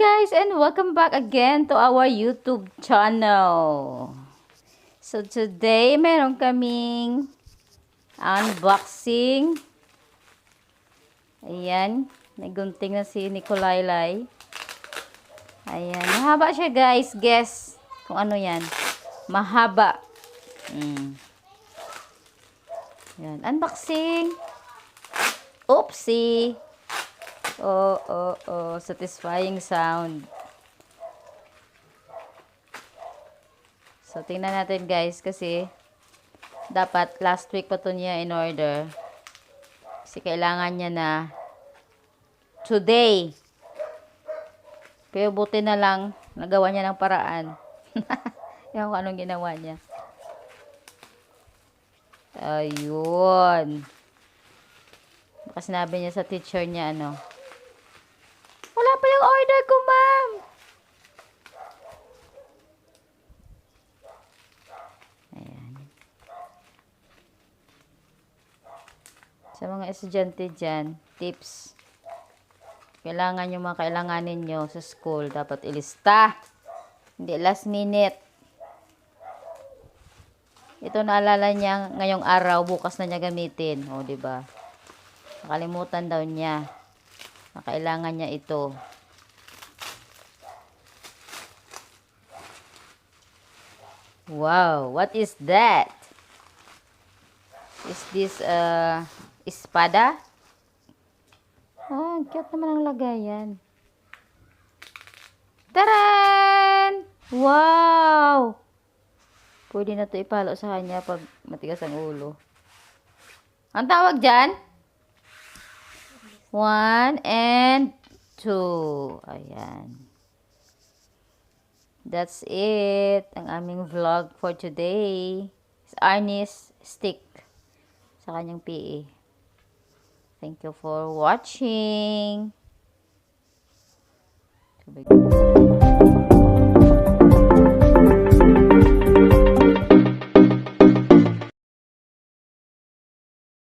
guys, and welcome back again to our YouTube channel. So today, meron kaming unboxing. Ayan, nagunting na si Nicolaylay. Ayan, mahaba siya guys. Guess kung ano yan. Mahaba. Ayan, unboxing. Oopsie. Oh, satisfying sound. So, tingnan natin guys, kasi dapat last week pa to niya in order. Kasi kailangan niya na today. Pero buti na lang, nagawa niya ng paraan. Yung kung anong ginawa niya. Ayun. Baka sinabi niya sa teacher niya, ano, wala pa yung order ko, ma'am. Ayan. Sa mga estudyante dyan, tips. Kailangan yung mga kailanganin nyo sa school, dapat ilista. Hindi last minute. Ito naalala niya ngayong araw, bukas na niya gamitin. O, diba? Nakalimutan daw niya. Kailangan niya ito. Wow, what is that? Is this espada? Oh, cute naman ang lagayan. Taran! Wow! Pwede na ito ipalo sa kanya pag matigas ang ulo. Ang tawag dyan? 1 and 2. Ayan. That's it. Ang aming vlog for today. Arnis stick sa kanyang PE. Thank you for watching.